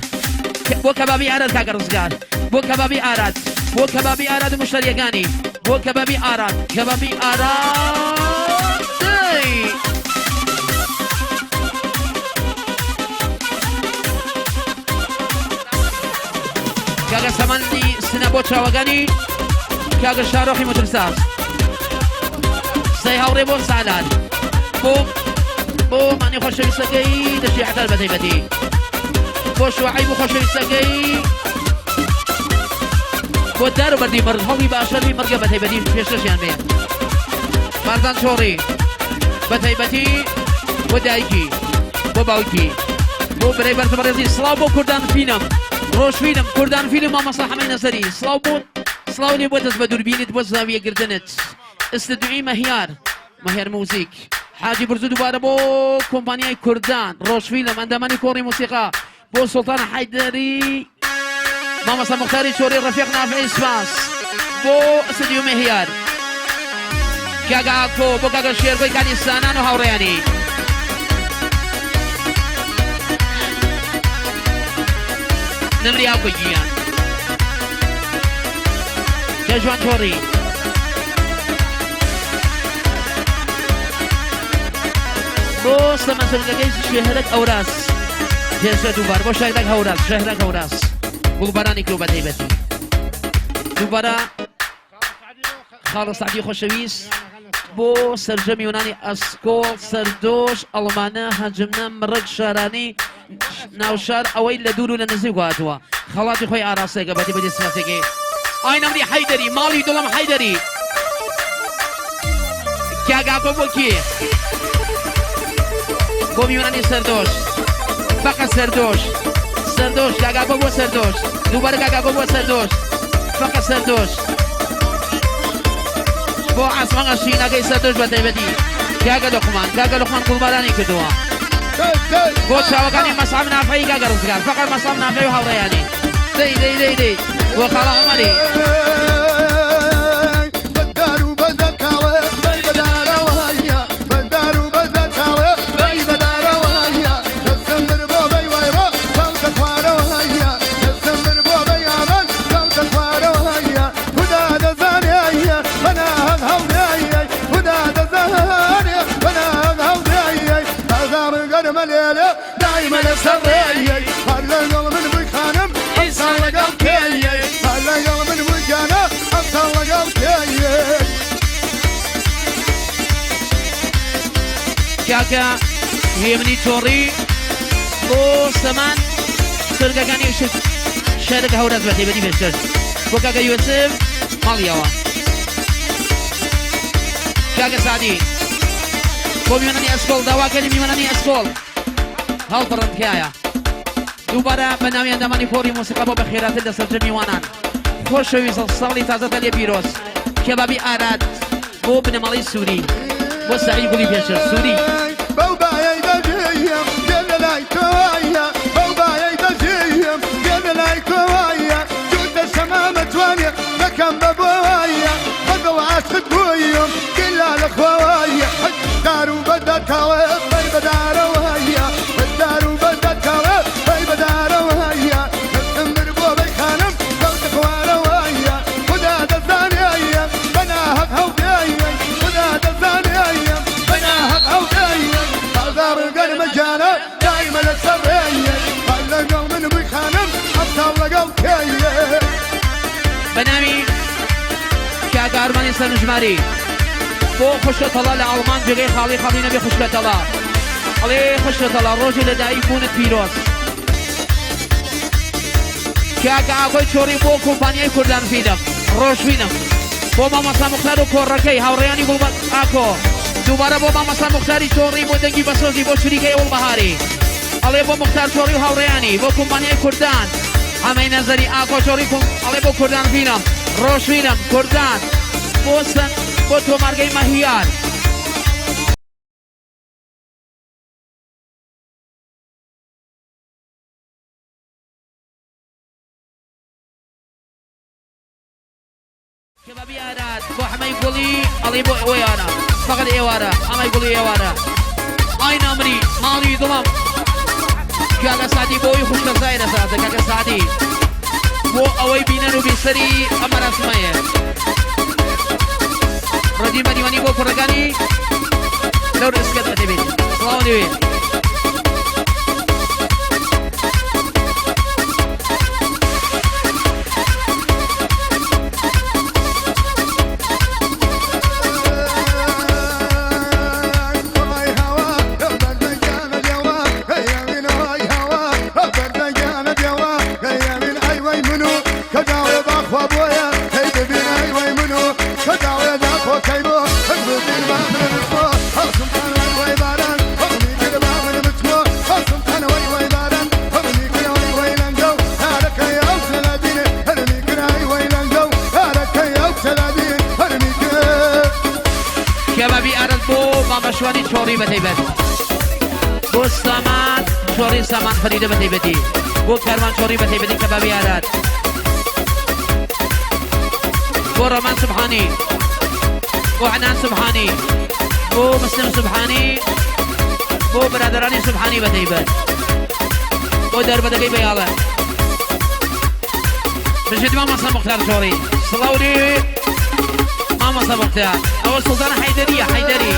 بۆ کەبابی ئاراد کاکە ڕزگار بۆ کەبابی ئاراد بۆ کەبابی ئاراد و مشتریەکانی بۆ کەبابی ئاراد کەبابی ئاراد کاکە سەمەندی سنە بۆ چاوەکانی کاکە شارۆخی موترساز سەی هاوڕێ بۆ سالار بۆ مانی خۆشەویستەکەی دەشی حەتەر بە تایبەتی بۆ شوعەی بۆ خۆشەویستەکەی بۆ دار و بەردی مرد هەڵی باشەروی مڕگە بە تایبەتی پێشەشیان بێ ماردان چۆڕی بە تایبەتی بۆ دایکی بۆ باوکی بۆ برەی بەرز بەڕێزی سڵاو بۆ کوردان فیلم ڕۆژفیلم کوردان فیلم مامۆستا حەمەی نەزەری سڵاو لێ بۆ دەست بە دووربینت بۆ زاویەگرتنت ئستدعی مەهیار موزیک حاجی برزو دووبارە بۆ کۆمپانیای کوردان ڕۆژفیلم ئەندامانی کۆڕی موسیقا بۆ سوڵتان حەیدەری مامۆستا موختاری چۆڕی ڕەفیق نافعی سپاس بۆ ئستدیۆ مەهیار کاگا ئاکۆ بۆ کاگە شێرگۆی کالیستانان و هاوڕێیانی نمری ئاکۆ گیان کەژوان چۆڕی بۆ سەمەسەرگەکەی شێهرەک ئەوراس پێشە دووبار بۆ شێهرەک هەوراس گوڵبەرانی کرد بە تایبەتی دووبارە خاڵە سعدی خۆشەویست بۆ سەرجەمی یۆنانی ئەسکۆڵ سەردۆش ئەڵمانە هەجمنە مڕک شارانی ناوشار ئەوەی لە دوور و لە نزیک هاتووە خەڵاتی خۆی ئاراستێکە بە تایبەتی سپاسێکی ئای نەمری حەیدەری ماڵی دڵم حەیدەری کاگاکۆ بۆ کێ بۆ میوانانی سەردۆش فەقەت سەردۆش کاگاکۆ بۆ سەردۆش دووبارە کاگاکۆ بۆ سەردۆش فەقەت سەردۆش بۆ عەسمەنگە شینەکەی سەردۆش بە تایبەتی کاگە لوقمان گوڵبارانی کردووە بۆ چاوەکانی مەسعەب نافعی کاگە ڕزگار فەقەت مەسعەب نافعی و هاوڕێیانی دەی بۆ خاڵە عومەری کاکە هێمنی چۆڕی بۆ سەمان سەرگەکانی شارێک هەوراس بە تایبەتی پێشتر بۆ کاکە یۆسف ماڵیەوە کاکە سعدی بۆ میوانانی ئەسکۆڵ داواکەی میوانانی ئەسکۆڵ هەڵپڕن تکایە دووبارە بە ناوی ئەندامانی فۆری موسیقا بۆ بەخێراتر لە سەرجەم میوانان خۆشەویست ساڵی تازەتە لێ پیرۆز کێبابی ئاراد بۆ بنەماڵی سووری بۆ سعی گوڵی پێشتر سووری كم ببويا بدو عاشق بويم كلا الخوايا دارو بدك وين بدارو هيا دارو بدك وين بدارو هيا امر بو بخانم لو تخوارو هيا ودا دزانيا بناها هوديا ودا دزانيا بناها هوديا دار قلب جانا دايما السريه قال قوم من بخانم ابطال قوكيه بەناوی کاکە ئارمانی سەرنجماری بۆ خوشکەتەڵا لە ئەڵمان جێگەی خاڵی نەبێ خوشکەتەڵا ئەڵێ خوشکەتەڵا ڕۆژی لە دایک بوونت پیرۆز کاکە ئاکۆی چۆڕی بۆ کۆمپانیای کوردان فیلم ڕۆژفیلم بۆ مامۆستا موختار و کۆڕەکەی هاوڕێیانی گوڵبەر ئاکۆ دووبارە بۆ مامۆستا موختاری چۆڕی بۆ دەنگی بەسۆزی بۆ شوریکەی ئەوڵبەهاری ئەڵێ بۆ مختار چۆڕی و هاوڕێیانی بۆ کۆمپانیای کوردان ئەمەی نەزەری ئاکۆ چۆڕی ئەڵێ بۆ کوردان فیلم ڕۆژ فیلم کوردان بۆ تۆمارگەی مەهیار شبابی ئارات بۆ حەمەی گوڵی ئەڵێ بۆ ئێوەیانە فقط ئێوارە ئەمەی گوڵی ئێوارە ئای نامری ماڵی دڵم کاکە سادی بۆی خوشکە زایرە ساتە کاکە سادی بۆ ئەوەی بینەن و بیسەری ئەمە ڕسمەیە ڕۆدی مەدیوانی بۆ کوڕەکانی لەو ڕسکەت دەبێت سڵاو دەوێت مامەشوانی چۆڕی بەتەیبەت بۆ سامان چۆڕی سامان فەریدە بەتەیبەتی بۆ کاروان چۆڕی بەتەیبەتی کەبابی ئارات بۆ ڕەمان سوبحانی بۆ عنان سوبحانی بۆ مسلم سوبحانی بۆ برادرانی سوبحانی بەتەیبەت بۆ دەربەدەگەی بەیاڵە بژێت مامەسا مختار چۆڕی سڵاوری مامەسا مختار ئەوە سوڵتان حەیدەریە حەیدەری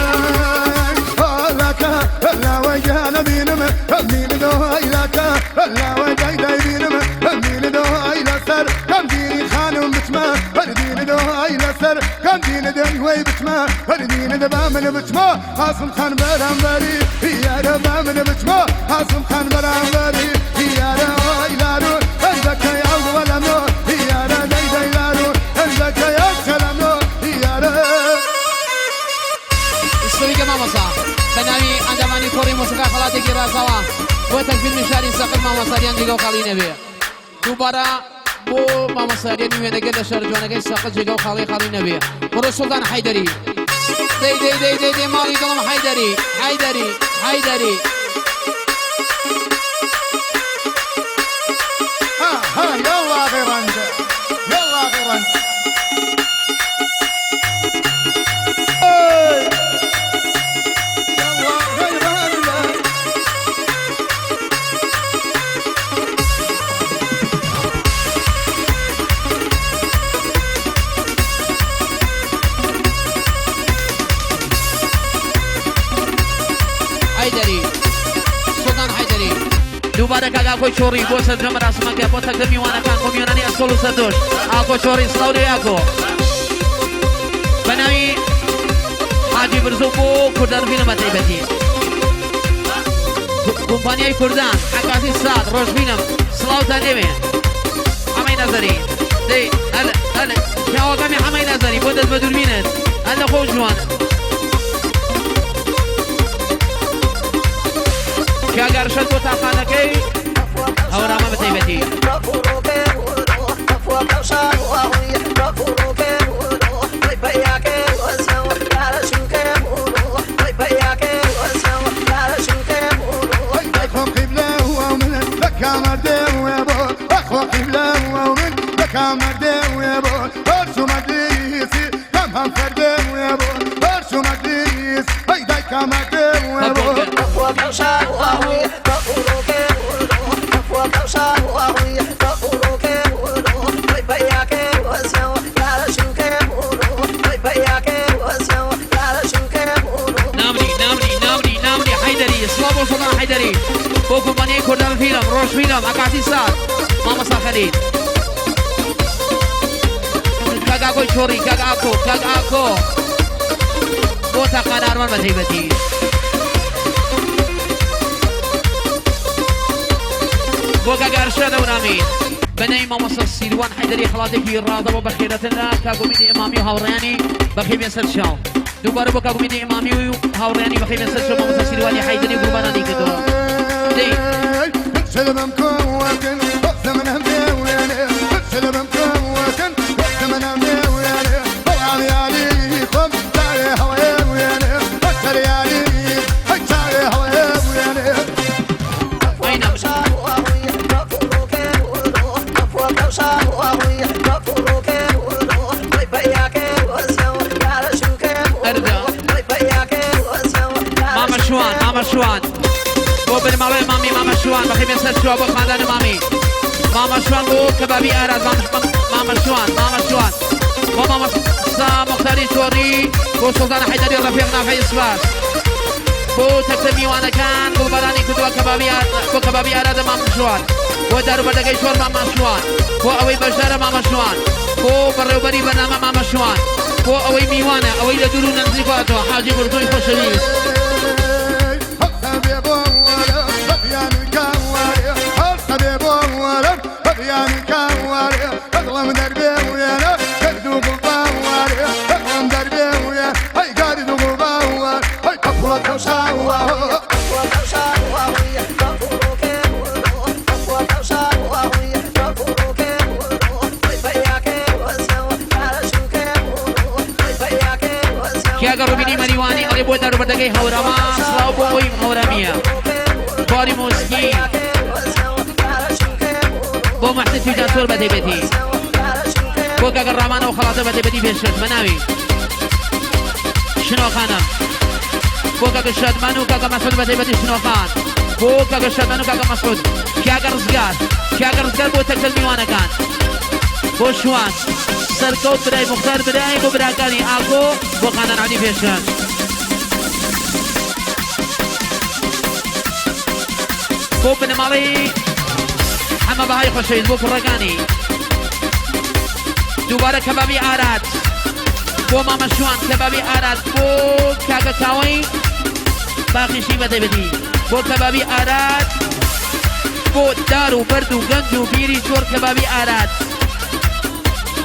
لا وجهنا بينما مين دو إلكا لا وجهنا بينما مين دو إلى سر كم ديني خانم بتما هردين دو إلى سر كم دين دي وي بتما هردين دبا من بتما قاسم خان برامبري يا دبا من بتما قاسم خان برامبري يا دبا إلارو عندك يا ولا نو يا دبا إلارو عندك يا سلامو يا دبا استويك مامەسا بەناوی ئەنجامانی کۆڕی مۆسیقا خەڵاتێکی ڕازاوە بۆ تەکفیلمی شاری سەقر مامەساریان جێگە و خاڵی نەبێ دووبارە بۆ مامەساریانی وێنەگەر لە شەر جوانەکەی سەقر جێگە و خاڵی نەبێ بڕۆ سوڵتان حەیدەری دەی ماڵی دڵم حەیدەری ها يلا غيرانج يلا غيرانج دووبارە کاکۆی چۆڕی بۆ سەرجەم ڕاستمەکە بۆ تەکە میوانەکان بۆ میوانانی ئەسکۆڵ و سەردۆش ئاکۆ چۆڕی سڵاوری ئاکۆ بەناوی حاجی برزۆ بۆ کوردان فیلم بەتەیبەتی کۆمپانیای کوردان عەکاسی ساد ڕۆژ فیلم سڵاوتان دەوێ حەمەی نەزەری دەی هەلە پیاوەکەمی حەمەی نەزەری بۆ دەست بە دووربینت هەلە خۆ جوان کاگەرشەت بۆ تاقانەکەی هەورامە بەتەیبەتی بۆ کۆمپانیای کوردان فیلم ڕۆژ فیلم ئەکاتی سات مامەسا خەلید کاکۆی چۆڕی کاکۆ بۆ تاقان ئارمان بەتەیبەتی بۆ کاگەرشە دەورامین بەناوی مامەسا سیروان حەیدەری خەڵاتێکی ڕازەوە بە خێرەتن لە کاکۆمیدی ئیمامی و هاوڕێیانی بەخێبێن سەر چاو دووبارە بۆ کاکۆمیدی ئیمامی و هاوڕێیانی بەخێبێن سەر چاو مامەسا سیروانی حەیدەری گوربانانی کردەوە دەی سلم مكوكن ثمنها مليونين سلم مكوكن ثمنها مليونين هوالي عليكم تعالي هواي وياني تعالي عليك تعالي هواي وياني أين ماما شوان ماما شوان بو بن ماما مامي ماما شوان بخير يسر شو ابو خاندان مامي ماما شوان بو كبابي اراد ماما شوان ماما شوان بو ماما سا مختاري شوري بو سلطان حيدري رفيقنا في اسباس بو تكتمي وانا كان بو براني كدوا كبابي اراد ماما شوان بو دارو بدقي شور ماما شوان بو اوي بجدار ماما شوان بو بريوبري برنامه ماما شوان بو اوي ميوانا اوي لدورو ننزيفاتو حاجي برتوي خوشويس اغلى دربي ويانا كردو بالباوار اغلى دربي ويانا هاي قاردو بالباوار هاي كفوك وشاوار Kia garubini mariwani ale boy daru badagay haurama slaw boy hauramia bari muski بو محسن في جاسور بدي بدي بو كاغر رامان وخلاصه بدي بدي بيشد مناوي شنو خانم بو كاغر شادمانو كاغر مسعود بدي بدي شنو خان بو كاغر شادمانو كاغر مسعود كاغر رزقار بو تكتل ميوانا كان بو شوان سركوت براي مختار براي بو براكاني آكو بو خانان عدي بيشد بو بن مالي اما بهاي خوشویز بو فرقانی دوباره کبابی آراد بو ماما شوان کبابی آراد بو کاغا کاوی باقی شی بده بدی بو کبابی آراد بو دارو بردو گنجو بیری چور کبابی آراد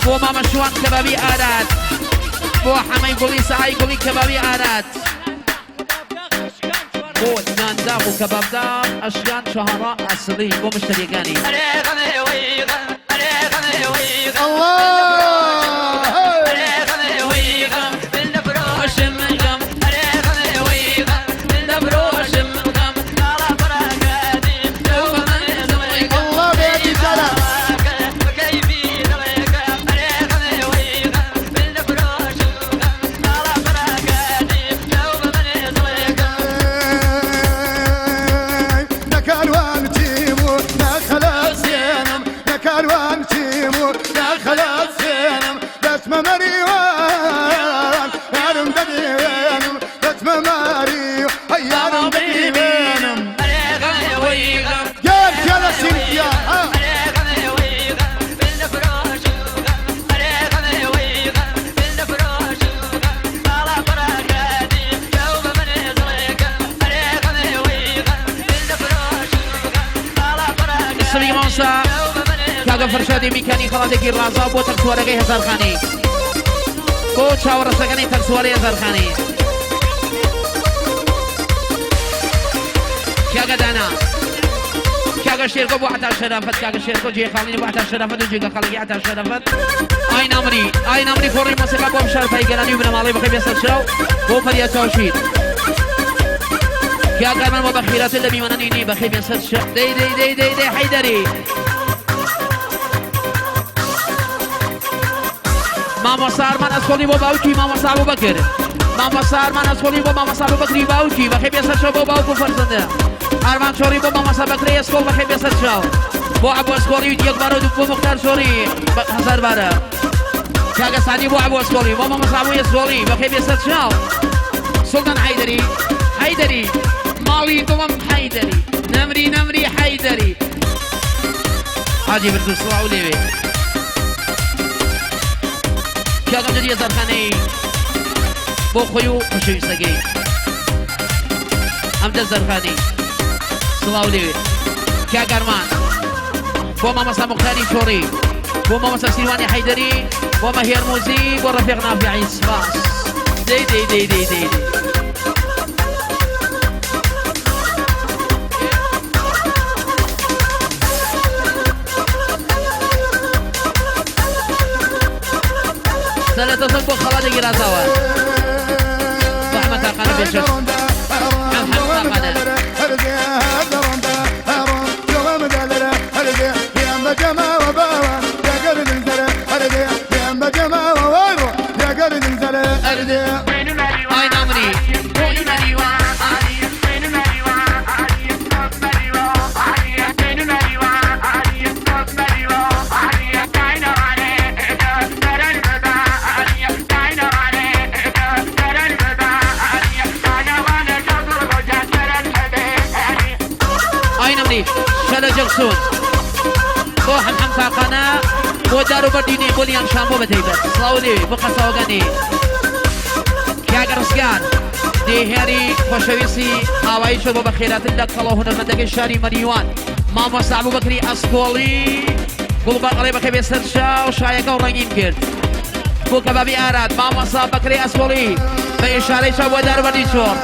بو ماما شوان کبابی آراد بو حمای گولی سعی گولی کبابی آراد بو نانداف وكبابدار اشياء شهراء اصلي بو مشتريقاني فرشادي ميكاني خلاص الرازا بو تكسوري هزار خاني بو شاور سكني تكسوري هزار خاني كيا قدانا كيا شيركو بو حتى شرفت كيا شيركو جي خالي بو حتى شرفت وجي خالي حتى شرفت اي نمري فوري موسيقى بو شرفي قالني من مالي بخيب يسال شو بو فريا توشيد كيا قال من بخيرات اللي بيمنني بخيب يسال شو دي حيدري ماما صار من اسكولي بو باوكي ماما صار ابو بكر ماما صار من اسكولي بو ماما صار ابو بكر باوكي بخيب يسال شو بو باوكو فرزنده ارمان شوري بو ماما صار بكري اسكول بخيب يسال شو بو ابو اسكولي يك بارو بو مختار شوري هزار بارا كاغا سادي بو ابو اسكولي بو ماما صار ابو اسكولي بخيب يسال شو سلطان حيدري مالي دوم حيدري نمري حيدري حاجي بردو صلاو ليوي كاغم جدي زرخاني بو خويو خوشوي سگي امجد زرخاني صلاو ليوي كاغرمان بو ماما سا مختاري شوري بو ماما سا سلواني حيدري بو مهير موزي بو رفيقنا في عيس باس دي سەلەتە زۆر بۆ خەڵاتی گیراتەوە زەحمەت تاقانە بێشت ئای نامنی شەلە جەکسون بۆ حەمحەم تاقانە بۆ داروبەردینی بۆلیان شان بۆ بەتەیبەت سڵاولی بۆ قەساوەگەنی کاگە ڕزگار دێهێری خۆشەویستی ئاوایی شۆ بۆ بەخێراتن لە کەڵە هونەرمەندەکەی شاری مەریوان مامۆستا عەبوبەکری ئەسپۆڵی گوڵبەر ئەڵێ بەخێ بێ سەر شاو شایەکە و ڕەنگین کرد بۆ کەبابی ئارات مامۆستا بەکرێ ئەسپۆڵی بە ئێشارەی چاو بۆ داروبەردی چۆڕ